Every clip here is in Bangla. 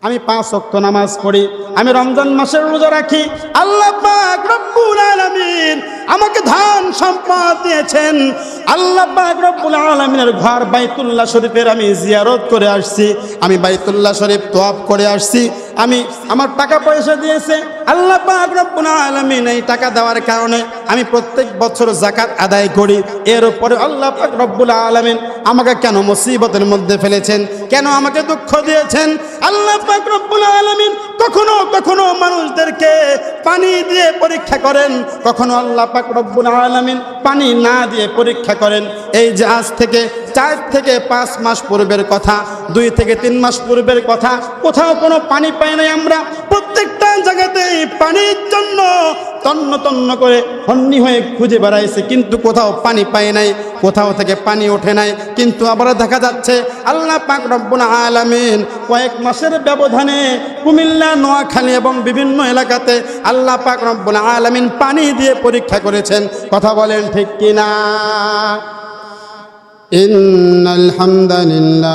আমি 5 ওয়াক্ত নামাজ পড়ি, আমি রমজান মাসের রোজা রাখি। আল্লাহ পাক রব্বুল আলামিন আমাকে ধন সম্পদ দিয়েছেন। আল্লাহ পাক রব্বুল আলামিনের ঘর বাইতুল্লাহ শরীফের আমি জিয়ারত করে আসছি, আমি বাইতুল্লাহ শরীফ তওয়াফ করে আসছি, আমি আমার টাকা পয়সা দিয়েছে আল্লাহ পাক রব্বুল আলামিন। এই টাকা দেওয়ার কারণে আমি প্রত্যেক বছর যাকাত আদায় করি। এর উপরে আল্লাহ পাক রব্বুল আলামিন আমাকে কেন মুসিবতের মধ্যে ফেলেছেন, কেন আমাকে দুঃখ দিয়েছেন? আল্লাহ পাক রব্বুল আলামিন কখনো কখনো মানুষদেরকে পানি দিয়ে পরীক্ষা করেন, কখনো আল্লাহ পাক রব্বুল আলামিন পানি না দিয়ে পরীক্ষা করেন। এই যে আজ থেকে 4 থেকে 5 মাস পূর্বের কথা, 2 থেকে 3 মাস পূর্বের কথা, কোথাও কোনো পানি পাই নাই। আমরা প্রত্যেকটা জায়গাতেই পানির জন্য তন্ন তন্ন করে হন্নি হয়ে খুঁজে বেড়াইছে, কিন্তু কোথাও পানি পাই নাই, কোথাও থেকে পানি ওঠে নাই। কিন্তু আবার দেখা যাচ্ছে আল্লাহ পাক রব্বুল আলামিন কয়েক মাসের ব্যবধানে কুমিল্লা, নোয়াখালী এবং বিভিন্ন এলাকাতে আল্লাহ পাক রব্বুল আলামিন পানি দিয়ে পরীক্ষা করেছেন। কথা বলেন ঠিক কিনা? ইন্নাল হামদুলিল্লাহ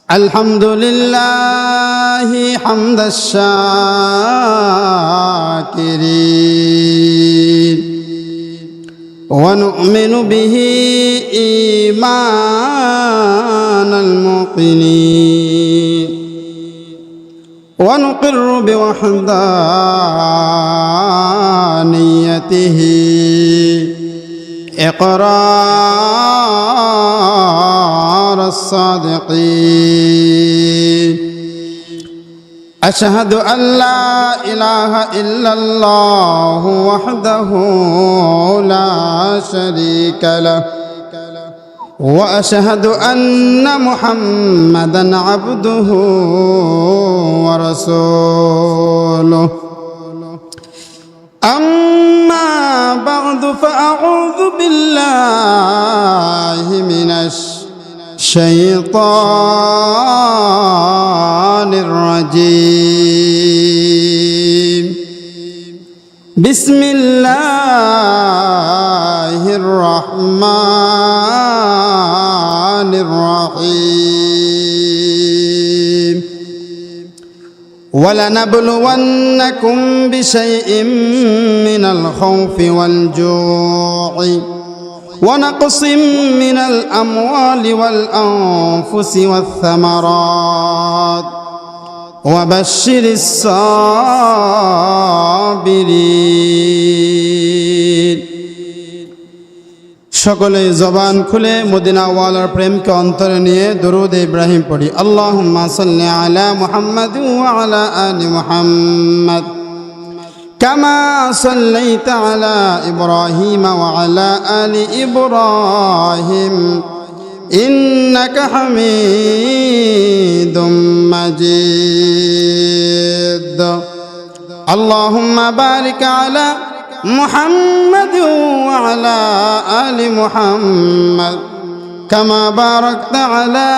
আলহামদুলিল্লাহি হামদাশ শাকিরিন ওয়া নু'মিনু বিহি ঈমানাল মুকিনিন ওয়া নুকিররু বিওয়াহদানিয়াতিহি إقرار الصادقين أشهد أن لا إله إلا الله وحده لا شريك له وأشهد أن محمدًا عبده ورسوله أما بعد فأعوذ بالله من الشيطان الرجيم بسم الله الرحمن الرحيم ولنبلونكم بشيء من الخوف والجوع ونقص من الأموال والأنفس والثمرات وبشر الصابرين সকলে জবান খুলে মদিনাওয়ালার প্রেমকে অন্তরে নিয়ে দরুদ ইব্রাহিম পড়ি। আল্লাহুম্মা সাল্লি আলা মুহাম্মাদ ওয়া আলা আলি মুহাম্মাদ কামা সাল্লাইতা আলা ইব্রাহিম ওয়া আলা আলি ইব্রাহিম ইন্নাকা হামিদুম মাজিদ। আল্লাহুম্মা বারিক আলা محمد وعلى آل محمد كما باركت على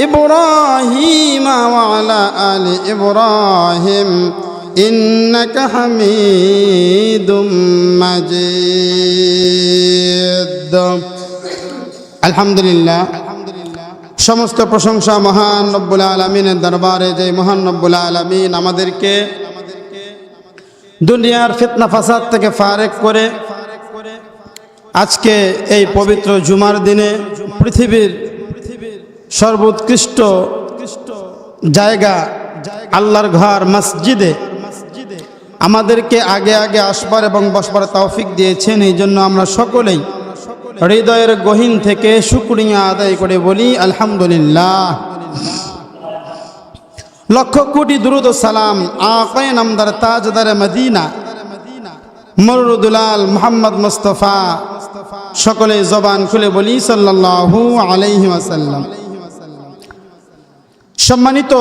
إبراهيم وعلى آل إبراهيم إنك حميد مجيد الحمد لله সমস্ত প্রশংসা মহান রব্বুল আলামিনের দরবারে। যে মহান রব্বুল আলামিন আমাদেরকে দুনিয়ার ফিতনা ফাসাদ থেকে ফারেক করে আজকে এই পবিত্র জুমার দিনে পৃথিবীর সর্বোৎকৃষ্ট জায়গা আল্লাহর ঘর মসজিদে আমাদেরকে আগে আগে আসবার এবং বসবার তৌফিক দিয়েছেন। এই জন্য আমরা সকলেই হৃদয়ের গহীন থেকে শুকরিয়া আদায় করে বলি আলহামদুলিল্লাহ। লক্ষ কোটি দুরুদ ও সালাম আকায়ে নামদার তাজদার মদিনা মরুদুলাল মুহাম্মদ মুস্তাফা, সকলে জবান খুলে বলি সাল্লাল্লাহু আলাইহি ওয়াসাল্লাম। সম্মানিত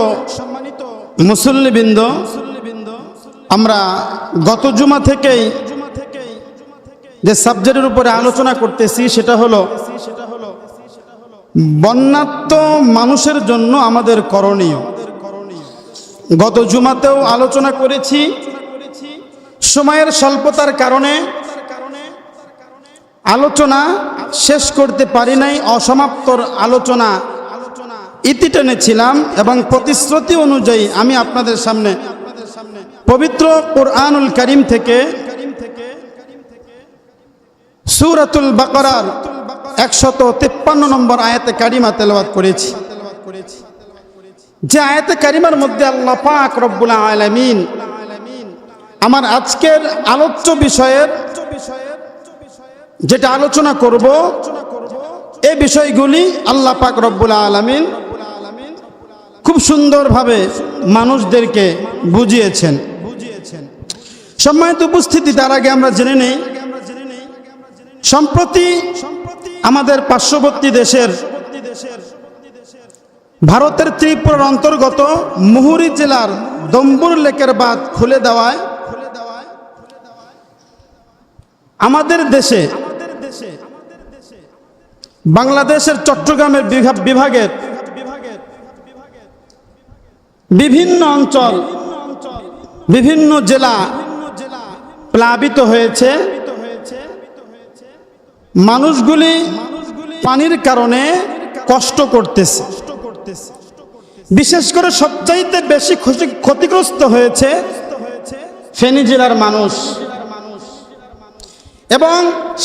মুসল্লিবৃন্দ, আমরা গত জুমা থেকেই যে সাবজেক্টের উপরে আলোচনা করতেছি সেটা হলো বন্যাত্ম মানুষের জন্য আমাদের করণীয়। গত জুমাতেও আলোচনা করেছি, সময়ের স্বল্পতার কারণে আলোচনা শেষ করতে পারি নাই, অসমাপ্তর আলোচনা ইতি টেনেছিলাম এবং প্রতিশ্রুতি অনুযায়ী আমি আপনাদের সামনে পবিত্র কুরআনুল কারীম থেকে সূরাতুল বাকারার 153 নম্বর আয়াতে কারিমা তেলাওয়াত করেছি। যে আয়াতে কারিমার মধ্যে আল্লাহ পাক রব্বুল আলামিন আমার আজকের আলোচ্য বিষয়ের যেটা আলোচনা করব এই বিষয়গুলি আল্লাহ পাক রব্বুল আলামিন খুব সুন্দরভাবে মানুষদেরকে বুঝিয়েছেন। সম্মানিত উপস্থিতি, তার আগে আমরা জেনে নেই সম্প্রতি আমাদের পার্শ্ববর্তী দেশের ভারতের ত্রিপুরার অন্তর্গত মুহুরী জেলার দম্বুর লেকের বাঁধ খুলে দেওয়ায় আমাদের দেশে বাংলাদেশের চট্টগ্রামের বিভাগের বিভিন্ন অঞ্চল, বিভিন্ন জেলা প্লাবিত হয়েছে। মানুষগুলি পানির কারণে কষ্ট করতেছে। বিশেষ করে সবচাইতে বেশি ক্ষতিগ্রস্ত হয়েছে ফেনী জেলার মানুষ। এবং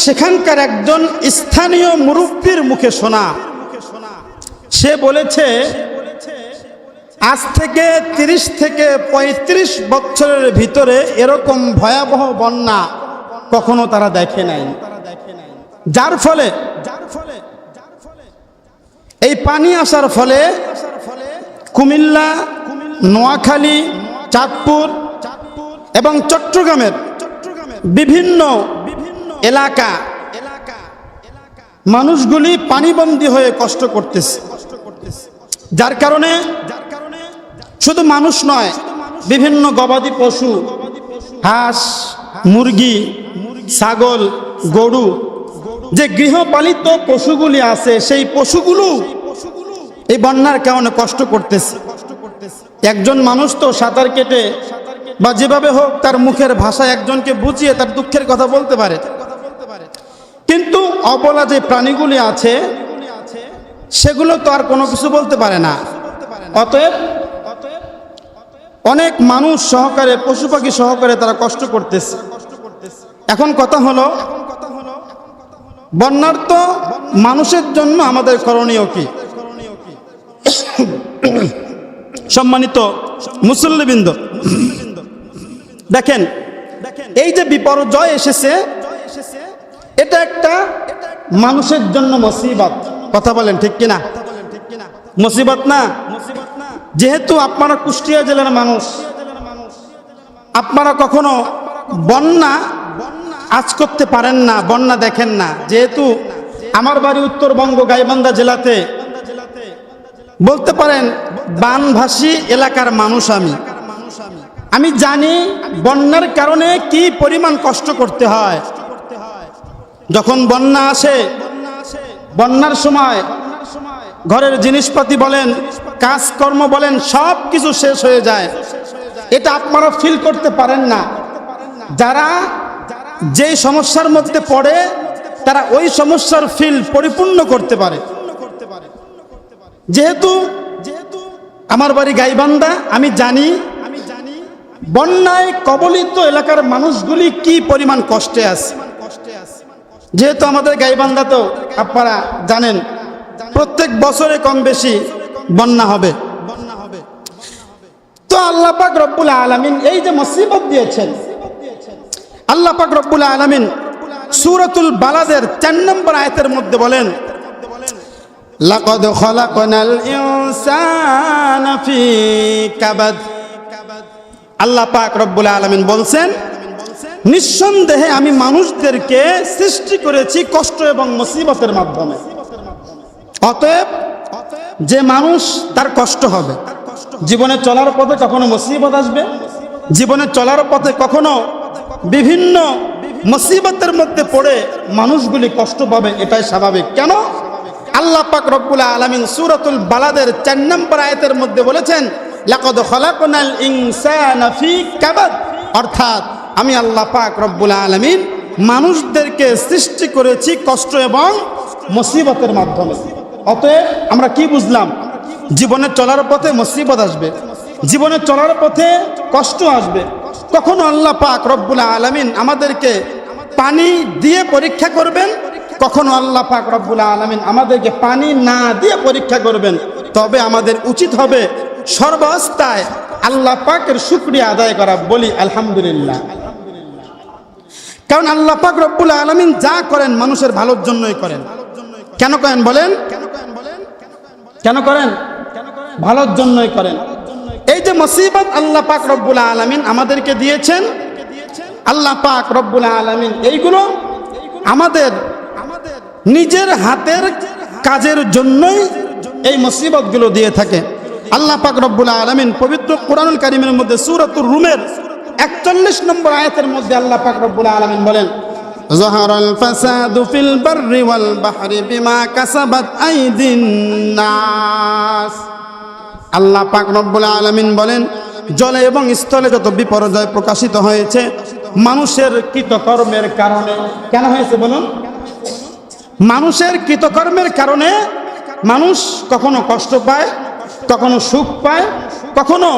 সেখানকার একজন স্থানীয় মুরব্বির মুখে শোনা, সে বলেছে আজ থেকে 30 থেকে 35 বছরের ভিতরে এরকম ভয়াবহ বন্যা কখনো তারা দেখে নাই। যার ফলে এই পানি আসার ফলে কুমিল্লা, নোয়াখালী, চাঁদপুর এবং চট্টগ্রামের বিভিন্ন এলাকা মানুষগুলি পানিবন্দী হয়ে কষ্ট করতেছে। যার কারণে শুধু মানুষ নয়, বিভিন্ন গবাদি পশু, হাঁস, মুরগি, ছাগল, গরু, যে গৃহপালিত পশুগুলি আছে সেই পশুগুলো এই বন্যার কারণে কষ্ট করতেছে। একজন মানুষ তো সাঁতার কেটে বা যেভাবে হোক তার মুখের ভাষায় একজনকে বুঝিয়ে তার দুঃখের কথা বলতে পারে, কিন্তু অবলা যে প্রাণীগুলি আছে সেগুলো তো আর কোনো কিছু বলতে পারে না। অতএব অনেক মানুষ সহকারে, পশু পাখি সহকারে তারা কষ্ট করতেছে। এখন কথা হলো, বন্যার তো মানুষের জন্য আমাদের করণীয় কি? সম্মানিত মুসল্লিবৃন্দ, দেখেন এই যে বিপর্যয় এসেছে এটা একটা মানুষের জন্য মুসিবত। কথা বলেন ঠিক কিনা? মুসিবত না? যেহেতু আপনারা কুষ্টিয়া জেলার মানুষ, আপনারা কখনো বন্যা আজ করতে পারেন না, বন্যা দেখেন না। যেহেতু আমার বাড়ি উত্তরবঙ্গ গাইবান্ধা জেলাতে, বলতে পারেন বানভাসী এলাকার মানুষ আমি জানি বন্যার কারণে কি পরিমাণ কষ্ট করতে হয়। যখন বন্যা আসে, বন্যার সময় ঘরের জিনিসপাতি বলেন, কাজকর্ম বলেন, সব কিছু শেষ হয়ে যায়। এটা আপনারা ফিল করতে পারেন না। যারা যেই সমস্যার মধ্যে পড়ে তারা ওই সমস্যার ফিল পরিপূর্ণ করতে পারে। যেহেতু আমার বাড়ি গাইবান্ধা, আমি জানি বন্যায় কবলিত এলাকার মানুষগুলি কি পরিমাণ কষ্টে আছে। যেহেতু আমাদের গাইবান্ধা তো আপনারা জানেন প্রত্যেক বছরে কম বেশি বন্যা হবে। তো আল্লাহ পাক রব্বুল আলামিন এই যে মুসিবত দিয়েছেন, আল্লাহ পাক রব্বুল আলামিন সূরাতুল বালাদের 4 নম্বর আয়াতের মধ্যে বলেন, লাকাদ খালাকনাল ইনসানা ফি কাবাদ। আল্লাহ পাক রব্বুল আলামিন বলছেন, নিঃসন্দেহে আমি মানুষদেরকে সৃষ্টি করেছি কষ্ট এবং মুসিবতের মাধ্যমে। অতএব যে মানুষ তার কষ্ট হবে, জীবনে চলার পথে কখনো মুসিবত আসবে, জীবনে চলার পথে কখনো বিভিন্ন মুসিবতের মধ্যে পড়ে মানুষগুলি কষ্ট পাবে, এটাই স্বাভাবিক। কেন? আল্লাহ পাক রব্বুল আলামিন সূরাতুল বালাদের 4 নম্বর আয়াতের মধ্যে বলেছেন, লাকাদ খালাকনাল ইনসানা ফি কাবাদ। অর্থাৎ আমি আল্লাহ পাক রব্বুল আলামিন মানুষদেরকে সৃষ্টি করেছি কষ্ট এবং মুসিবতের মাধ্যমে। অতএব আমরা কি বুঝলাম? জীবনে চলার পথে মুসিবত আসবে, জীবনে চলার পথে কষ্ট আসবে। কখনো আল্লাহ পাক রব্বুল আলামিন আমাদেরকে পানি দিয়ে পরীক্ষা করবেন, কখনো আল্লাহ পাক রব্বুল আলামিন আমাদেরকে পানি না দিয়ে পরীক্ষা করবেন। তবে আমাদের উচিত হবে সর্বাবস্থায় আল্লাহ পাকের শুকরিয়া আদায় করা। বলি আলহামদুলিল্লাহ। কারণ আল্লাহ পাক রব্বুল আলামিন যা করেন মানুষের ভালোর জন্যই করেন। কেন করেন বলেন? কেন করেন? ভালোর জন্যই করেন। এই যে মুসিবত আল্লাহ পাক রব্বুল আলামিন আমাদেরকে দিয়েছেন, আল্লাহ পাক রব্বুল আলামিন এইগুলো আমাদের নিজের হাতের কাজের জন্যই এই মুসিবতগুলো দিয়ে থাকে। আল্লাহ পাক রব্বুল আলামিন পবিত্র কোরআনুল কারীমের মধ্যে সূরাতুর রুমের 41 নম্বর আয়াতের মধ্যে আল্লাহ পাক রব্বুল আলামিন বলেন, যাহারাল ফাসাদু ফিল বাররি ওয়াল বাহরি বিমা কাসাবাত আইদিন নাস। আল্লাহ পাক রব্বুল আলামিন বলেন, জলে এবং স্থলে যত বিপর্যয় প্রকাশিত হয়েছে মানুষের কৃতকর্মের কারণে। কেন হয়েছে বলুন? মানুষের কৃতকর্মের কারণে মানুষ কখনো কষ্ট পায়, কখনো সুখ পায়, কখনো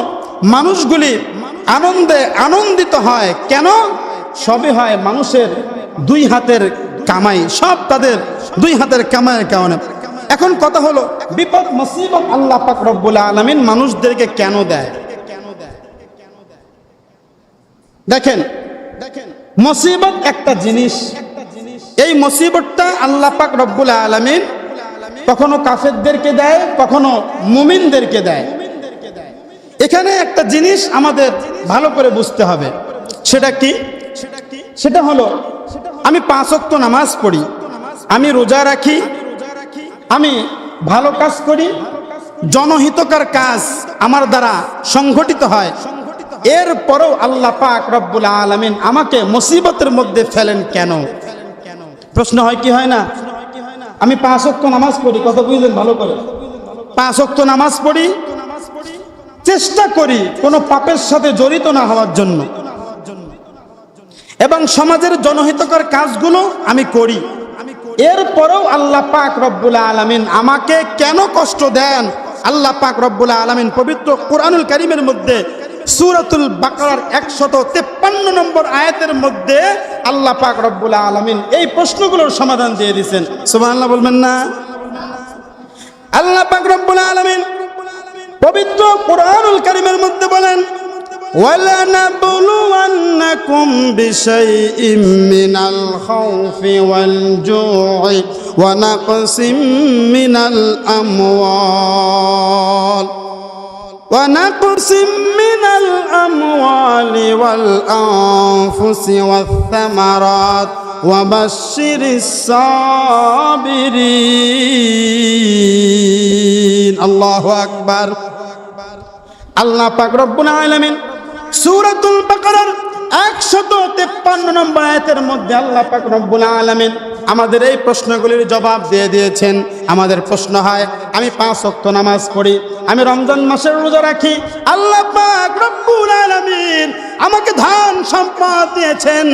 মানুষগুলি আনন্দে আনন্দিত হয়। কেন? সবই হয় মানুষের দুই হাতের কামাই, সব তাদের দুই হাতের কামাইয়ের কারণে। এখন কথা হলো, বিপদ মুসিবত আল্লাহ পাক রব্বুল আলামিন মানুষদেরকে কেন দেয়? দেখেন, মুসিবত একটা জিনিস, এই মুসিবতটা আল্লাহ পাক রব্বুল আলামিন কখনো কাফেরদেরকে দেয়, কখনো মুমিনদেরকে দেয়। এখানে একটা জিনিস আমাদের ভালো করে বুঝতে হবে। সেটা কি? সেটা হলো, আমি 5 ওয়াক্ত নামাজ পড়ি, আমি রোজা রাখি, আমি ভালো কাজ করি, জনহিতকর কাজ আমার দ্বারা সংগঠিত হয়, এরপরেও আল্লাহ পাক রব্বুল আলামিন আমাকে মুসিবতের মধ্যে ফেলেন কেন? প্রশ্ন হয় কি হয় না? আমি 5 ওয়াক্ত নামাজ পড়ি, কত বুঝলেন ভালো করে? 5 ওয়াক্ত নামাজ পড়ি, চেষ্টা করি কোনো পাপের সাথে জড়িত না হওয়ার জন্য, এবং সমাজের জনহিতকর কাজগুলো আমি করি। এরপরেও আল্লাহ পাক রব্বুল আলামিন আমাকে কেন কষ্ট দেন? আল্লাহ পাক রব্বুল আলামিন পবিত্র কোরআনুল কারীমের মধ্যে সূরাতুল বাকারার 153 নম্বর আয়াতের মধ্যে আল্লাহ পাক রব্বুল আলামিন এই প্রশ্নগুলোর সমাধান দিয়ে দিয়েছেন। সুবহানাল্লাহ বলবেন না? আল্লাহ পাক রব্বুল আলামিন পবিত্র কোরআনুল কারীমের মধ্যে বলেন, وَلَنَبْلُوَنَّكُمْ بِشَيْءٍ مِّنَ الْخَوْفِ وَالْجُوعِ وَنَقْصٍ مِّنَ الْأَمْوَالِ وَالْأَنفُسِ وَالثَّمَرَاتِ وَبَشِّرِ الصَّابِرِينَ। আল্লাহু আকবার। আল্লাহ পাক রব্বুল আলামিন সূরাতুল বাকারার 153 নম্বর আয়াতের মধ্যে আল্লাহ পাক রব্বুল আলামিন আমাদের এই প্রশ্নগুলির জবাব দিয়ে দিয়েছেন। আমাদের প্রশ্ন হয়, আমি 5 ওয়াক্ত নামাজ পড়ি, আমি রমজান মাসের রোজা রাখি, আল্লাহ পাক রব্বুল আলামিন আমাকে ধন সম্পদ দিয়েছেন,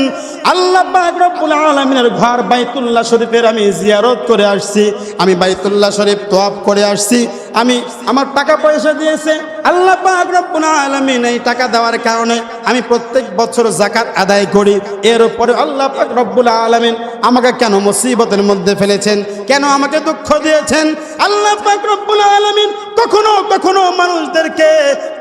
আল্লাহ পাক রব্বুল আলামিনের ঘর বাইতুল্লাহ শরীফের আমি জিয়ারত করে আসছি, আমি বাইতুল্লাহ শরীফ তওয়াফ করে আসছি, আমি আমার টাকা পয়সা দিয়েছে আল্লাহ পাক রব্বুল আলামিন। এই টাকা দেওয়ার কারণে আমি প্রত্যেক বছর যাকাত আদায় করি। এর উপরে আল্লাহ পাক রব্বুল আলামিন আমাকে কেন মুসিবতের মধ্যে ফেলেছেন? কেন আমাকে দুঃখ দিয়েছেন? আল্লাহ পাক রব্বুল আলামিন কখনো কখনো মানুষদেরকে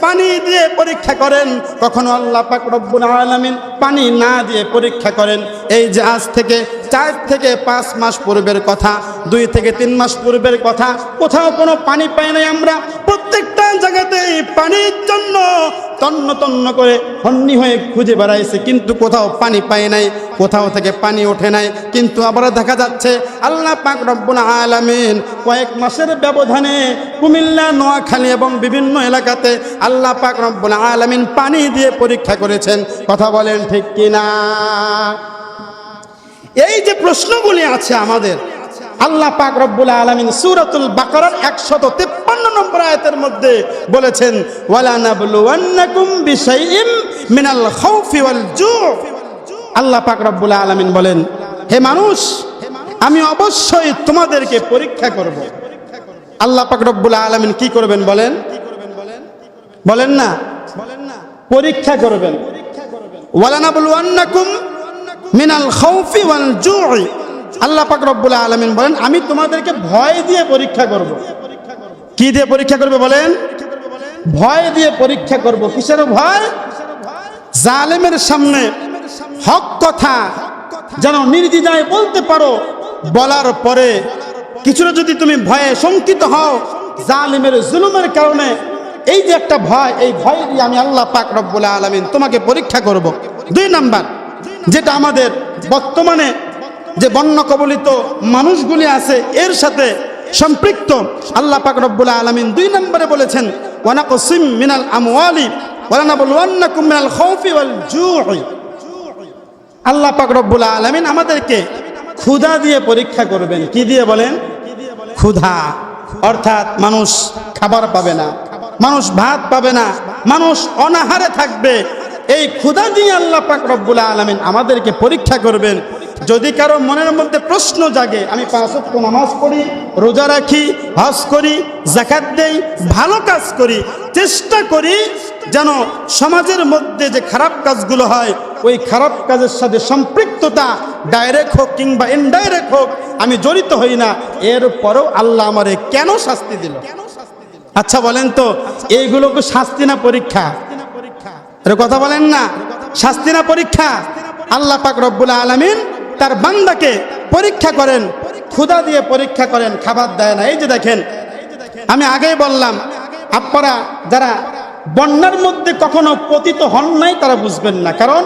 পানি দিয়ে পরীক্ষা করেন, কখনো আল্লাহ পাক রব্বুল আলামিন পানি না দিয়ে পরীক্ষা করেন। এই যে আজ থেকে 4 থেকে 5 মাস পূর্বের কথা, 2 থেকে 3 মাস পূর্বের কথা, কোথাও কোনো পানি পাই নাই আমরা। প্রত্যেকটা জায়গাতেই পানির জন্য তন্ন তন্ন করে হন্নি হয়ে খুঁজে বেড়াইছে, কিন্তু কোথাও পানি পাই নাই, কোথাও থেকে পানি ওঠে নাই। কিন্তু আবার দেখা যাচ্ছে আল্লাহ পাক রব্বুল আলামিন কয়েক মাসের ব্যবধানে কুমিল্লা, নোয়াখালী এবং বিভিন্ন এলাকাতে আল্লাহ পাক রব্বুল আলামিন পানি দিয়ে পরীক্ষা করেছেন। কথা বলেন ঠিক কিনা? এই যে প্রশ্নগুলি আছে আমাদের, আল্লাহ পাক রব্বুল আলামিন সূরাতুল বাকারার 153 নম্বর আয়াতের মধ্যে বলেছেন, ওয়ালানাবলুওয়ান্নাকুম বিশাইইম মিনাল খাউফি ওয়াল জু'। আল্লাহ পাক রব্বুল আলামিন বলেন, হে মানুষ, আমি অবশ্যই তোমাদেরকে পরীক্ষা করব। আল্লাহ পাক রব্বুল আলামিন কি করবেন বলেন? বলেন না, পরীক্ষা করবেন। ওয়ালানাবলুয়ান্নাকুম মিনাল খাউফি ওয়াল জুই, আল্লাহ পাক রব্বুল আলামিন বলেন, আমি তোমাদেরকে ভয় দিয়ে পরীক্ষা করব। কি দিয়ে পরীক্ষা করবে বলেন? ভয় দিয়ে পরীক্ষা করব। কিসের ভয়? জালেমের সামনে হক কথা যেন নির্দ্বিধায় বলতে পারো, বলার পরে কিছুটা যদি তুমি ভয়ে শঙ্কিত হও জালেমের জুলুমের কারণে, এই যে একটা ভয়, এই ভয় দিয়ে আমি আল্লাহ পাক রব্বুল আলামিন তোমাকে পরীক্ষা করব। 2 নাম্বার, যেটা আমাদের বর্তমানে যে বন্যা কবলিত মানুষগুলি আছে এর সাথে সম্পৃক্ত, আল্লাহ পাক রব্বুল আলামিন 2 নম্বরে বলেছেন, ওয়ানাকসিম মিনাল আমওয়ালি ওয়ালানাবলুয়ান্নাকুম মিনাল খাউফি ওয়াল জুই। আল্লাহ পাক রব্বুল আলামিন আমাদেরকে ক্ষুধা দিয়ে পরীক্ষা করবেন। কি দিয়ে বলেন? ক্ষুধা, অর্থাৎ মানুষ খাবার পাবে না, মানুষ ভাত পাবে না, মানুষ অনাহারে থাকবে। এই ক্ষুধা দিয়ে আল্লাহ পাক রব্বুল আলামিন আমাদেরকে পরীক্ষা করবেন। যদি কারো মনের মধ্যে প্রশ্ন জাগে, আমি 5 ওয়াক্ত নামাজ পড়ি, রোজা রাখি, হজ করি, যাকাত দেই, ভালো কাজ করি, চেষ্টা করি যেন সমাজের মধ্যে যে খারাপ কাজগুলো হয় ওই খারাপ কাজের সাথে সম্পৃক্ততা ডাইরেক্ট হোক কিংবা ইনডাইরেক্ট হোক আমি জড়িত হই না, এরপরেও আল্লাহ আমারে কেন শাস্তি দিল? আচ্ছা বলেন তো, এইগুলোকে শাস্তি না পরীক্ষা? এর কথা বলেন না, শাস্তি না পরীক্ষা? আল্লাহ পাক রব্বুল আলামিন তার বান্দাকে পরীক্ষা করেন, ক্ষুধা দিয়ে পরীক্ষা করেন, খাবার দেয় না। এই যে দেখেন, আমি আগেই বললাম, আপনারা যারা বন্যার মধ্যে কখনো পতিত হন নাই তারা বুঝবেন না। কারণ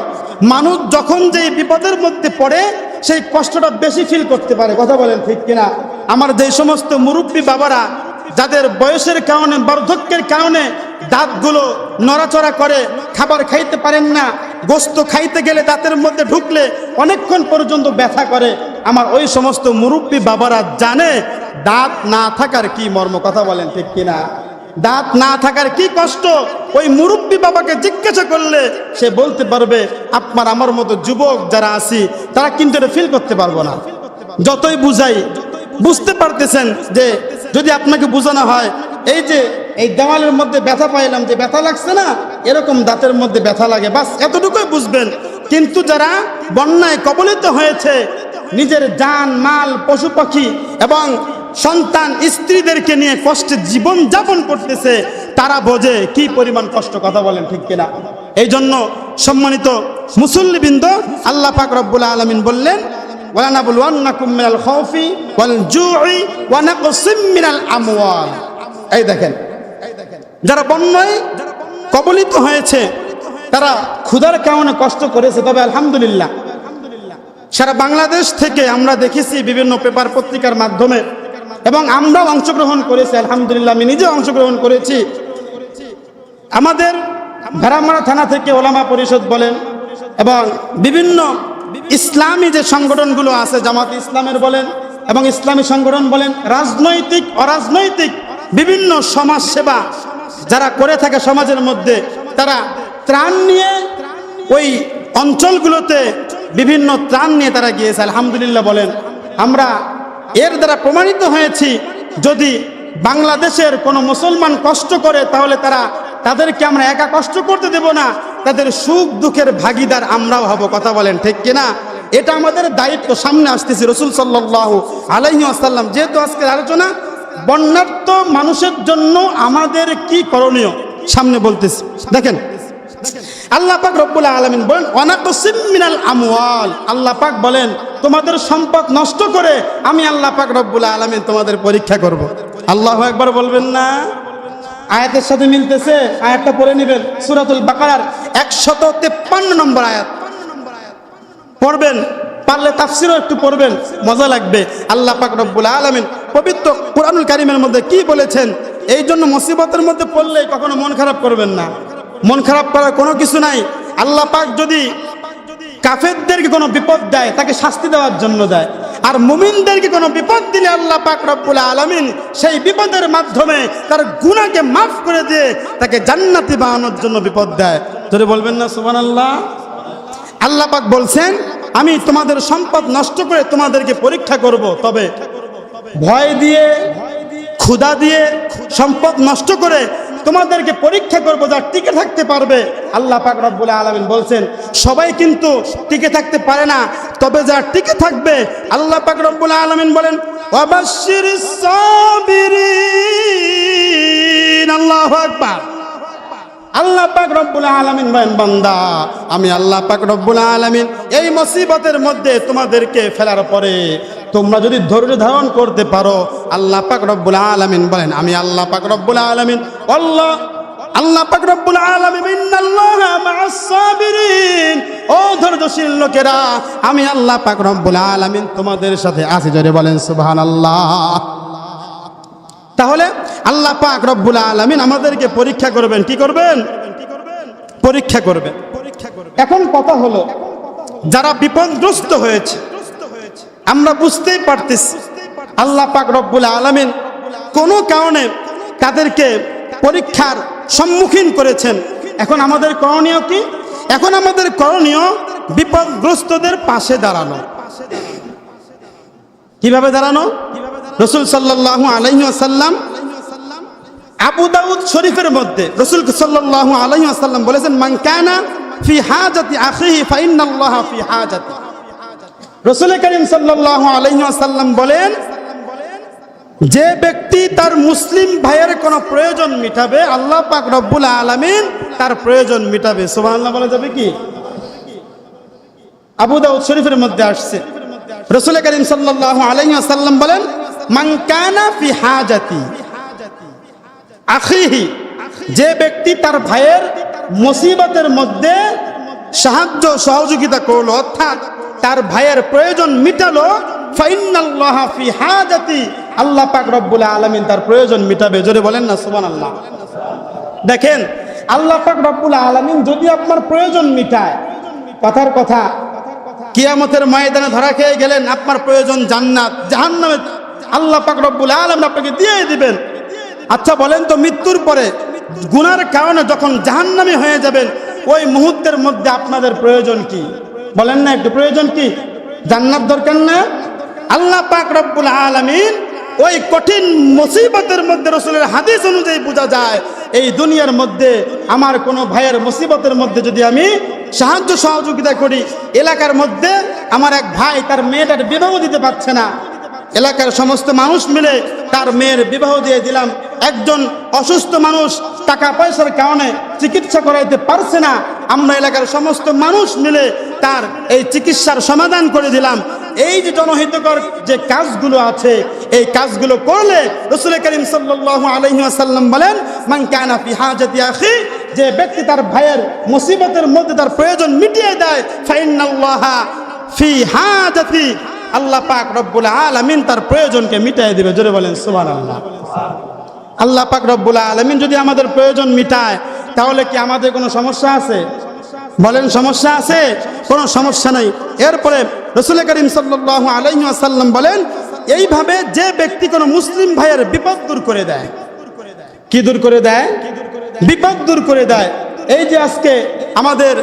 মানুষ যখন যে বিপদের মধ্যে পড়ে সেই কষ্টটা বেশি ফিল করতে পারে। কথা বলেন ঠিক কিনা? আমার যে সমস্ত মুরব্বী বাবারা যাদের বয়সের কারণে, বার্ধক্যের কারণে দাঁতগুলো নড়াচড়া করে, খাবার খাইতে পারেন না, গোস্ত খাইতে গেলে দাঁতের মধ্যে ঢুকলে অনেকক্ষণ পর্যন্ত ব্যথা করে, আমার ওই সমস্ত মুরব্বী বাবারা জানে দাঁত না থাকার কি মর্ম। কথা বলেন ঠিক কিনা? দাঁত না থাকার কি কষ্ট ওই মুরব্বী বাবাকে জিজ্ঞাসা করলে সে বলতে পারবে। আপনার আমার মতো যুবক যারা আছি তারা কিন্তু এটা ফিল করতে পারবো না। যতই বুঝাই, বুঝতে পারতেছেন যে যদি আপনাকে বোঝানো হয়, এই যে এই দেওয়ালের মধ্যে ব্যথা পাইলাম, যে ব্যথা লাগছে না, এরকম দাঁতের মধ্যে ব্যথা লাগে, বাস এতটুকুই বুঝবেন। কিন্তু যারা বন্যায় কবলিত হয়েছে, নিজের জান মাল, পশু পাখি এবং সন্তান স্ত্রীদেরকে নিয়ে কষ্টে জীবন যাপন করতেছে, তারা বোঝে কি পরিমাণ কষ্ট। কথা বলেন ঠিক কিনা? এই জন্য সম্মানিত মুসল্লিবৃন্দ, আল্লাহ পাক রব্বুল আলামিন বললেন, ওয়ালানাবলুয়ান্নাকুম মিনাল খাউফি ওয়াল জুই ওয়া নাকসিম মিনাল আমওয়াল। এই দেখেন, যারা বন্যায় কবলিত হয়েছে তারা ক্ষুধার কারণে কষ্ট করেছে, তবে আলহামদুলিল্লাহ সারা বাংলাদেশ থেকে আমরা দেখেছি বিভিন্ন পেপার পত্রিকার মাধ্যমে, এবং আমরাও অংশগ্রহণ করেছি। আলহামদুলিল্লাহ, আমি নিজে অংশগ্রহণ করেছি। আমাদের ভেড়ামারা থানা থেকে ওলামা পরিষদ বলেন এবং বিভিন্ন ইসলামী যে সংগঠনগুলো আছে, জামাত ইসলামের বলেন এবং ইসলামী সংগঠন বলেন, রাজনৈতিক অরাজনৈতিক বিভিন্ন সমাজ সেবা যারা করে থাকে সমাজের মধ্যে, তারা ত্রাণ নিয়ে ওই অঞ্চলগুলোতে বিভিন্ন ত্রাণ নিয়ে তারা গিয়েছে। আলহামদুলিল্লাহ বলেন, আমরা এর দ্বারা প্রমাণিত হয়েছি যদি বাংলাদেশের কোনো মুসলমান কষ্ট করে তাহলে তাদেরকে আমরা একা কষ্ট করতে দেব না, তাদের সুখ দুঃখের ভাগিদার আমরাও হব। কথা বলেন ঠিক কিনা? এটা আমাদের দায়িত্ব। সামনে আসতেছি রাসূল সাল্লাল্লাহু আলাইহি ওয়াসাল্লাম, যেহেতু আজকের আলোচনা বন্যার্ত মানুষের জন্য আমাদের কি করণীয় সামনে বলতেছি। দেখেন, আল্লাহ পাক রব্বুল আলামিন বলেন, ওয়ানাকসিম মিনাল আমওয়াল। আল্লাহ পাক বলেন, তোমাদের সম্পদ নষ্ট করে আমি আল্লাহ পাক রব্বুল আলামিন তোমাদের পরীক্ষা করব। আল্লাহু আকবার বলবেন না? আয়াতের সাথে মিলতেছে, আয়াতটা পড়ে নেবেন, সূরাতুল বাকারার 153 নম্বর আয়াত পড়বেন, পারলে তাফসীরও একটু পড়বেন, মজা লাগবে। আল্লাহ পাক রব্বুল আলামিন পবিত্র কুরআনুল কারীমের মধ্যে কি বলেছেন। এই জন্য মুসিবতের মধ্যে পড়লে কখনো মন খারাপ করবেন না। মন খারাপ করার কোনো কিছু নাই। আল্লাহ পাক যদি কাফেরদেরকে কোনো বিপদ দেয় তাকে শাস্তি দেওয়ার জন্য দেয়, আর মুমিনদেরকে কোনো বিপদ দিলে আল্লাহ পাক রব্বুল আলামিন সেই বিপদের মাধ্যমে তার গুনাহকে মাফ করে দিয়ে তাকে জান্নাতি বানানোর জন্য বিপদ দেয়। যদি বলবেন না সুবহানাল্লাহ? আল্লাহ পাক বলছেন আমি তোমাদের সম্পদ নষ্ট করে তোমাদেরকে পরীক্ষা করব, তবে ভয় দিয়ে ক্ষুধা দিয়ে সম্পদ নষ্ট করে তোমাদেরকে পরীক্ষা করব, যা টিকে থাকতে পারবে। আল্লাহ পাক রব্বুল আলামিন বলছেন সবাই কিন্তু টিকে থাকতে পারে না, তবে যা টিকে থাকবে আল্লাহ পাক রব্বুল আলামিন বলেন ওয়াবাশশিরিস সাবিরিন। আল্লাহু আকবার। আল্লাহ পাক রব্বুল আলামিন বলেন বান্দা আমি আল্লাহ পাক রব্বুল আলামিন এই মুসিবতের মধ্যে তোমাদেরকে ফেলার পরে তোমরা যদি ধৈর্য ধারণ করতে পারো, আল্লাহ পাক রব্বুল আলামিন বলেন আমি আল্লাহ পাক রব্বুল আলামিন আল্লাহ পাক রব্বুল আলামিন ইন্নাল্লাহা মা'আস সাবিরিন। ও ধৈর্যশীল লোকেরা আমি আল্লাহ পাক রব্বুল আলামিন তোমাদের সাথে আছি। জোরে বলেন সুবহানাল্লাহ। তাহলে আল্লাহ পাক রব্বুল আলামিন আমাদেরকে পরীক্ষা করবেন। কি করবেন? পরীক্ষা করবেন। এখন কথা হলো যারা বিপদগ্রস্ত হয়েছে, আমরা বুঝতেই পারতেছি আল্লাহ পাক রব্বুল আলামিন কোনো কারণে তাদেরকে পরীক্ষার সম্মুখীন করেছেন। এখন আমাদের করণীয় কি? এখন আমাদের করণীয় বিপদগ্রস্তদের পাশে দাঁড়ানো। কিভাবে দাঁড়ানো? রাসূল সাল্লাল্লাহু আলাইহি ওয়াসাল্লাম আবু দাউদ শরীফের মধ্যে রাসূল সাল্লাল্লাহু আলাইহি ওয়াসাল্লাম বলেছেন মান কানা ফি হাজাতি আখিহি ফাইন্নাল্লাহা ফি হাজাতি। রাসূল করিম সাল্লাল্লাহু আলাইহি ওয়াসাল্লাম বলেন যে ব্যক্তি তার মুসলিম ভাইয়ের কোনো প্রয়োজন মিটাবে আল্লাহ পাক রব্বুল আলামিন তার প্রয়োজন মিটাবে। সুবহানাল্লাহ বলা যাবে কি? আবু দাউদ শরীফের মধ্যে আসছে রাসূল করিম সাল্লাল্লাহু আলাইহি ওয়াসাল্লাম বলেন মান কানা ফি হাজাতি আখিহি, যে ব্যক্তি তার ভাইয়ের মুসিবতের মধ্যে সাহায্য সহযোগিতা করলো, অর্থাৎ তার ভাইয়ের প্রয়োজন মিটালো, ফাইন্নাল্লাহা ফি হাজাতি, আল্লাহ পাক রব্বুল আলামিন তার প্রয়োজন মিটাবে। জোরে বলেন না সুবহানাল্লাহ। দেখেন আল্লাহ পাক রব্বুল আলামিন যদি আপনার প্রয়োজন মিটায়, কথার কথা কিয়ামতের ময়দানে ধরা খেয়ে গেলেন, আপনার প্রয়োজন জান্নাত, জাহান্নামে আল্লাহ পাক রব্বুল আলামিন আপনাকে দিয়ে দিবেন। আচ্ছা বলেন তো মৃত্যুর পরে গুনার কারণে যখন জাহান্নামী হয়ে যাবেন ওই মুহূর্তের মধ্যে আপনাদের প্রয়োজন কি? বলেন না একটু, প্রয়োজন কি? জান্নাত দরকার না? আল্লাহ পাক রব্বুল আলামিন ওই কঠিন মুসিবতের মধ্যে রাসূলের হাদিস অনুযায়ী বোঝা যায় এই দুনিয়ার মধ্যে আমার কোনো ভাইয়ের মুসিবতের মধ্যে যদি আমি সাহায্য সহযোগিতা করি, এলাকার মধ্যে আমার এক ভাই তার মেয়েটার বিবাহ দিতে পারছে না, এলাকার সমস্ত মানুষ মিলে তার মেয়ের বিবাহ দিয়ে দিলাম। একজন অসুস্থ মানুষ টাকা পয়সার কারণে চিকিৎসা করাইতে পারছে না, আমরা এলাকার সমস্ত মানুষ মিলে তার এই চিকিৎসার সমাধান করে দিলাম। এই যে জনহিতকর যে কাজগুলো আছে এই কাজগুলো করলে রাসূল করিম সাল্লাল্লাহু আলাইহি ওয়াসাল্লাম বলেন মান কানা ফি হাজাতি আখি, যে ব্যক্তি তার ভাইয়ের মুসিবতের মধ্যে তার প্রয়োজন মিটিয়ে দেয়, ফাইন্নাল্লাহা ফি হাজাতি, আল্লাহ পাক রব্বুল আলামিন তার প্রয়োজনকে মিটাই দিবে। জোরে বলেন সুবহানাল্লাহ। আল্লাহ পাক রব্বুল আলামিন যদি আমাদের প্রয়োজন মিটায় তাহলে কি আমাদের কোনো সমস্যা আছে? বলেন সমস্যা আছে? কোনো সমস্যা নাই। এরপরে রাসূল করিম সাল্লাল্লাহু আলাইহি ওয়াসাল্লাম বলেন এইভাবে যে ব্যক্তি কোনো মুসলিম ভাইয়ের বিপদ দূর করে দেয়, কি দূর করে দেয়? বিপদ দূর করে দেয়। এই যে আজকে আমাদের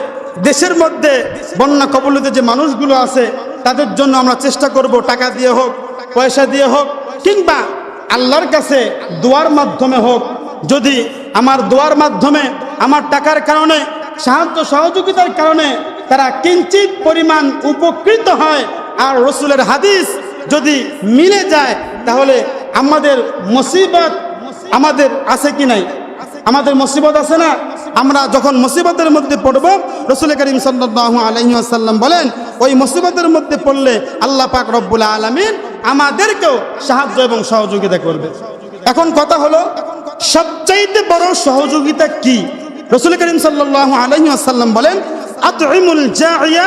দেশের মধ্যে বন্যা কবলিত যে মানুষগুলো আছে তাদের জন্য আমরা চেষ্টা করব টাকা দিয়ে হোক, পয়সা দিয়ে হোক, কিংবা আল্লাহর কাছে দোয়ার মাধ্যমে হোক। যদি আমার দোয়ার মাধ্যমে আমার টাকার কারণে সাহায্য সহযোগিতার কারণে তারা কিঞ্চিত পরিমাণ উপকৃত হয় আর রাসূলের হাদিস যদি মিলে যায় তাহলে আমাদের মুসিবত আমাদের আছে কি নাই? আমাদের মুসিবত আছে না? আমরা যখন মুসিবতের মধ্যে পড়ব রাসূল করিম সাল্লাল্লাহু আলাইহি ওয়াসাল্লাম বলেন ওই মুসিবতের মধ্যে পড়লে আল্লাহ পাক রব্বুল আলামিন আমাদেরকেও সাহায্য এবং সহযোগিতা করবে। এখন কথা হলো সবচাইতে বড় সহযোগিতা কি? রাসূল করিম সাল্লাল্লাহু আলাইহি ওয়াসাল্লাম বলেন আতইমুল জাইয়া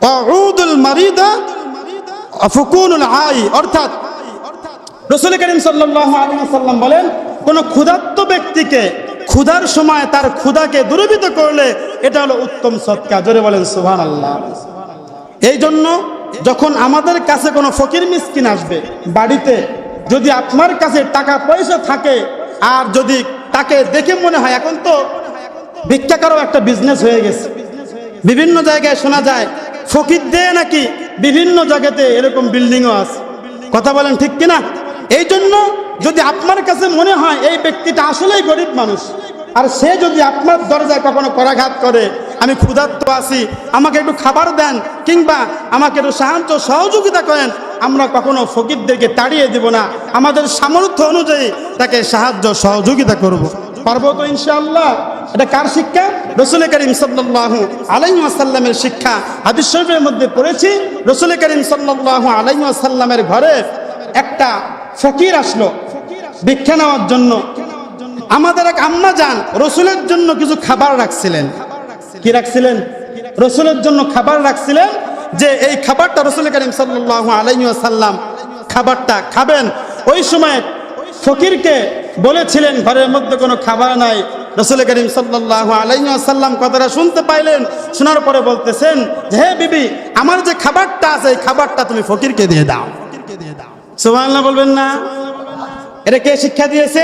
ওয়াউদুল মারিদা আফকুনুল আই, অর্থাৎ রাসূল করিম সাল্লাল্লাহু আলাইহি ওয়াসাল্লাম বলেন কোন ক্ষুধার্ত ব্যক্তিকে ক্ষুধার সময় তার ক্ষুধাকে দূরীভূত করলে এটা হলো উত্তম সদকা। জোরে বলেন সুবহানাল্লাহ। এই জন্য যখন আমাদের কাছে কোনো ফকির মিসকিন আসবে বাড়িতে, যদি আপনার কাছে টাকা পয়সা থাকে আর যদি তাকে দেখে মনে হয় এখন তো ভিক্ষা করাও একটা বিজনেস হয়ে গেছে, বিভিন্ন জায়গায় শোনা যায় ফকিরদের নাকি বিভিন্ন জায়গাতে এরকম বিল্ডিংও আছে। কথা বলেন ঠিক কিনা? এই জন্য যদি আপনার কাছে মনে হয় এই ব্যক্তিটা আসলেই গরিব মানুষ, আর সে যদি আপনার দরজায় কখনো করাঘাত করে, আমি ক্ষুধার্ত আছি, আমাকে একটু খাবার দেন, কিংবা আমাকে একটু সাহায্য সহযোগিতা করেন, আমরা কখনো ফকিরদেরকে তাড়িয়ে দিব না, আমাদের সামর্থ্য অনুযায়ী তাকে সাহায্য সহযোগিতা করব। পারবো তো ইনশাআল্লাহ? এটা কার শিক্ষা? রাসূল করিম সাল্লাল্লাহু আলাইহি ওয়াসাল্লামের শিক্ষা। হাদিস শরীফের মধ্যে পড়েছি, রাসূল করিম সাল্লাল্লাহু আলাইহি ওয়াসাল্লামের ঘরে একটা ফকির আসলো ভিক্ষা নেওয়ার জন্য। আমাদের এক আম্মা জান রাসূলের জন্য কিছু খাবার রাখছিলেন। কি রাখছিলেন? রাসূলের জন্য খাবার রাখছিলেন, যে এই খাবারটা রাসূল করিম সাল্লাল্লাহু আলাইহি ওয়াসাল্লাম খাবারটা খাবেন। ওই সময় ফকিরকে বলেছিলেন ঘরের মধ্যে কোনো খাবার নাই। রাসূল করিম সাল্লাল্লাহু আলাইহি ওয়াসাল্লাম কথাটা শুনতে পাইলেন, শোনার পরে বলতেছেন যে হে বিবি, আমার যে খাবারটা আছে এই খাবারটা তুমি ফকিরকে দিয়ে দাও। সুবহানাল্লাহ বলবেন না? এটা কে শিক্ষা দিয়েছে?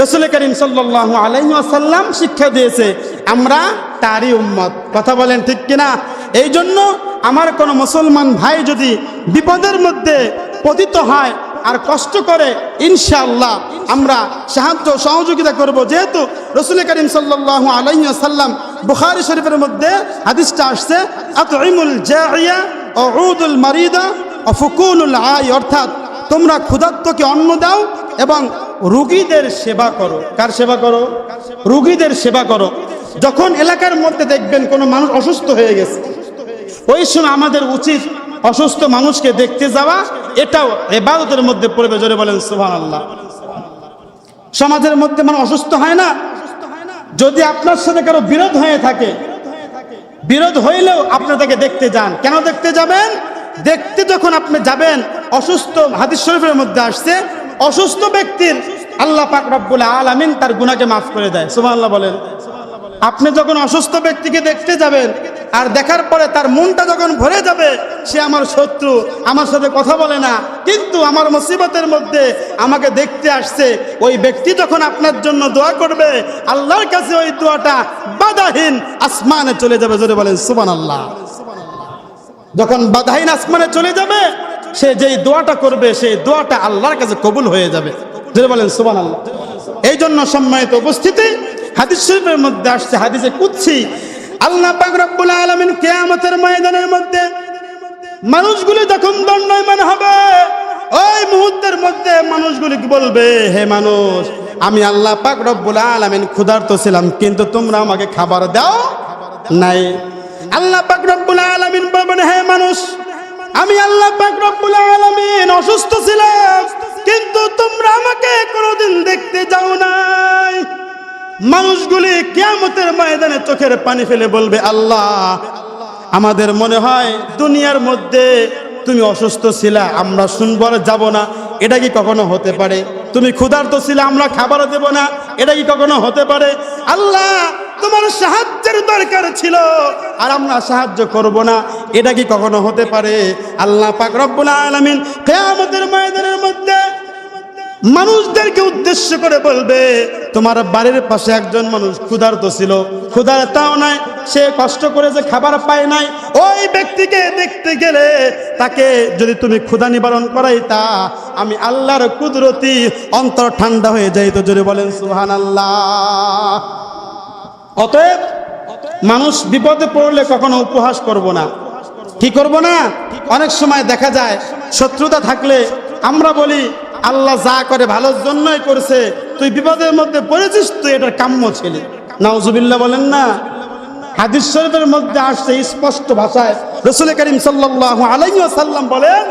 রাসূল করিম সাল্লাল্লাহু আলাইহি ওয়াসাল্লাম শিক্ষা দিয়েছে, আমরা তারই উম্মত। কথা বলেন ঠিক কিনা? এই জন্য আমার কোনো মুসলমান ভাই যদি বিপদের মধ্যে পতিত হয় আর কষ্ট করে, ইনশাআল্লাহ আমরা সাহায্য সহযোগিতা করব। যেহেতু রাসূল করিম সাল্লাল্লাহু আলাইহি ওয়াসাল্লাম বুখারী শরীফের মধ্যে হাদিসটা আসছে, আতঈমুল জাইয়া ওউদুল মারিদা ওয়াফুকুনুল আই, অর্থাৎ তোমরা ক্ষুধার্তকে অন্ন দাও এবং রোগীদের সেবা করো। কার সেবা করো? রোগীদের সেবা করো। যখন এলাকার মধ্যে দেখবেন কোনো মানুষ অসুস্থ হয়ে গেছে, ওই সময় আমাদের উচিত অসুস্থ মানুষকে দেখতে যাওয়া, এটাও ইবাদতের মধ্যে পড়বে। জোরে বলেন সুবহানাল্লাহ। সমাজের মধ্যে মানুষ অসুস্থ হয় না, যদি আপনার সাথে কারো বিরোধ হয়ে থাকে, বিরোধ হইলেও আপনি তাকে দেখতে যান। কেন দেখতে যাবেন? দেখতে যখন আপনি যাবেন, অসুস্থ, হাদিস শরীফের মধ্যে আসছে, অসুস্থ ব্যক্তির আল্লাহ পাক রব্বুল আলামিন তার গুনাহকে মাফ করে দেয়। সুবহানাল্লাহ বলেন। আপনি যখন অসুস্থ ব্যক্তিকে দেখতে যাবেন আর দেখার পরে তার মনটা যখন ভরে যাবে, সে আমার শত্রু, আমার সাথে কথা বলে না, কিন্তু আমার মুসিবতের মধ্যে আমাকে দেখতে আসছে, ওই ব্যক্তি যখন আপনার জন্য দোয়া করবে, আল্লাহর কাছে ওই দোয়াটা বাধাহীন আসমানে চলে যাবে। জোরে বলেন সুবহানাল্লাহ। যখন বাধাহীন আসমানে চলে যাবে, সে যেই দোয়াটা করবে সেই দোয়াটা আল্লাহর কাছে কবুল হয়ে যাবে। জোরে বলেন সুবহানাল্লাহ। এই জন্য সম্মানিত উপস্থিতি, হাদিস শরীফের মধ্যে আসছে, হাদিসে কুদসি, আল্লাহ পাক রব্বুল আলামিন কিয়ামতের ময়দানের মধ্যে মানুষগুলি যখন দণ্ডায়মান হবে, ওই মুহূর্তের মধ্যে মানুষগুলি বলবে, হে মানুষ, আমি আল্লাহ পাক রব্বুল আলামিন ক্ষুধার্ত ছিলাম, কিন্তু তোমরা আমাকে খাবার দাও নাই। আল্লাহ পাক রব্বুল আলামিন বলবেন, হে মানুষ, আমি আল্লাহ পাক রব্বুল আলামিন অসুস্থ ছিলাম, কিন্তু তোমরা আমাকে কোনোদিন দেখতে যাও নাই। মানুষগুলি কিয়ামতের ময়দানে চোখের পানি ফেলে বলবে, আল্লাহ, আমাদের মনে হয় দুনিয়ার মধ্যে তুমি অসুস্থ ছিলা, আমরা শুনবো আর যাব না, এটা কি কখনো হতে পারে? তুমি ক্ষুধার্ত ছিলে, আমরা খাবার দেব না, এটা কি কখনো হতে পারে? আল্লাহ, তোমার সাহায্যের দরকার ছিল আর আমরা সাহায্য করব না, এটা কি কখনো হতে পারে? আল্লাহ পাক রব্বুল আলামিন কিয়ামতের ময়দানের মধ্যে মানুষদেরকে উদ্দেশ্য করে বলবে, তোমার বাড়ির পাশে একজন মানুষ ক্ষুধার্ত ছিল, ক্ষুধার্তাও নাই, সে কষ্ট করে যে খাবার পায় নাই, ওই ব্যক্তিকে দেখতে গেলে তাকে যদি তুমি ক্ষুধা নিবারণ করাইতা, আমি আল্লাহর কুদরতি অন্তর ঠান্ডা হয়ে যাইতো। জোরে বলেন সুবহানাল্লাহ। অতএব মানুষ বিপদে পড়লে কখনো উপহাস করব না। কি করব না? অনেক সময় দেখা যায় শত্রুতা থাকলে আমরা বলি, আল্লাহ যা করে ভালোর জন্যই করছে, তুই বিপদের মধ্যে পড়েছিস, তুই এটার কাম্য ছেলে। নাউজুবিল্লাহ বলেন না? হাদিস শরীফের মধ্যে আসছে স্পষ্ট ভাষায়, রাসূল করিম সাল্লাল্লাহু আলাইহি ওয়াসাল্লাম বলেন,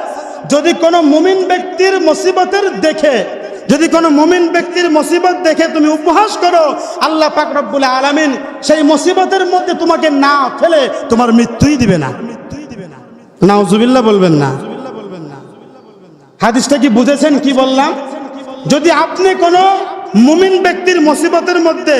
যদি কোনো মুমিন ব্যক্তির মুসিবতের দেখে, যদি কোনো মুমিন ব্যক্তির মুসিবত দেখে তুমি উপহাস করো, আল্লাহ পাক রব্বুল আলামিন সেই মুসিবতের মধ্যে তোমাকে না ফেলে তোমার মৃত্যুই দিবে না। নাউজুবিল্লাহ বলবেন না? হাদিসটা কি বুঝেছেন কি বললাম? যদি আপনি কোনো মুমিন ব্যক্তির মুসিবতের মধ্যে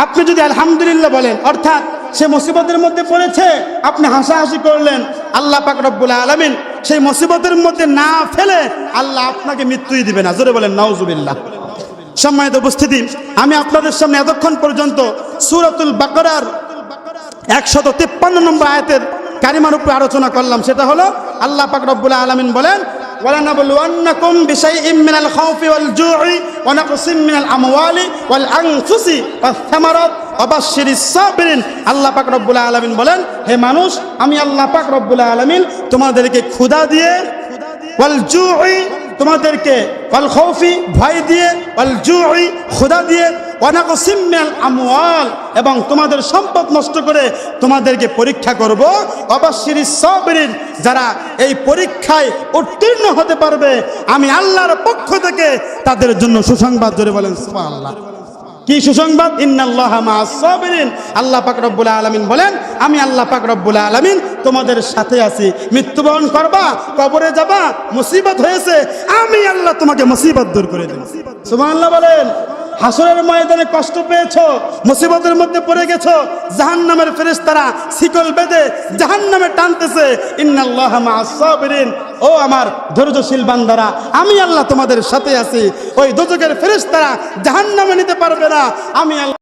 আপনি যদি আলহামদুলিল্লাহ বলেন, অর্থাৎ সে মুসিবতের মধ্যে পড়েছে, আপনি হাসাহাসি করলেন, আল্লাহ পাক রব্বুল আলামিন সেই মুসিবতের মধ্যে না ফেলে আল্লাহ আপনাকে মৃত্যুই দিবে না। জোরে বলেন নাউজুবিল্লাহ। সম্মানিত উপস্থিতি, আমি আপনাদের সামনে এতক্ষণ পর্যন্ত সূরাতুল বাকারার 153 নম্বর আয়াতের কারিমার উপরে আলোচনা করলাম। সেটা হলো আল্লাহ পাক রব্বুল আলামিন বলেন, ওয়ালানাবলুওয়ান্নাকুম বিশাইইম মিনাল খাউফি ওয়াল জু'i ওয়া নাকসিম মিনাল আমওয়ালি ওয়াল আনফুসি ওয়াস সামারাত ওয়া বাশশিরিস সাবিরিন। আল্লাহ পাক রব্বুল আলামিন বলেন, হে মানুষ, আমি আল্লাহ পাক রব্বুল আলামিন তোমাদেরকে ক্ষুধা দিয়ে, ওয়াল জু'i তোমাদেরকে, ওয়াল খাউফি ভয় দিয়ে, ওয়াল জু'i ক্ষুধা দিয়ে, ওয়া নাকসিম মিনাল আমওয়াল এবং তোমাদের সম্পদ নষ্ট করে তোমাদেরকে পরীক্ষা করব। ওয়া বাশশিরিস সাবিরিন, যারা এই পরীক্ষায় উত্তীর্ণ হতে পারবে আমি আল্লাহর পক্ষ থেকে তাদের জন্য সুসংবাদ। জোরে বলেন সুবহানাল্লাহ। কি সুসংবাদ? ইন্নাল্লাহা মাআস সাবিরিন। আল্লাহ পাক রব্বুল আলামিন বলেন, আমি আল্লাহ পাক রব্বুল আলামিন তোমাদের সাথে আছি। মৃত্যুবরণ করবা, কবরে যাবা, মুসিবত হয়েছে, আমি আল্লাহ তোমাকে মুসিবত দূর করে দেব। সুবহানাল্লাহ বলেন। হাসরের ময়দানে কষ্ট পেয়েছো, মুসিবতের মধ্যে পড়ে গেছো, জাহান্নামের ফেরেশতারা শিকল বেঁধে জাহান্নামে টানতেছে, ইন্নাল্লাহা মাআস সাবিরিন। ও আমার ধৈর্যশীল বান্দারা, আমি আল্লাহ তোমাদের সাথে আছি। ওই দোজখের ফেরেশতারা জাহান্নামে নিতে পারবে না, আমি আল্লাহ।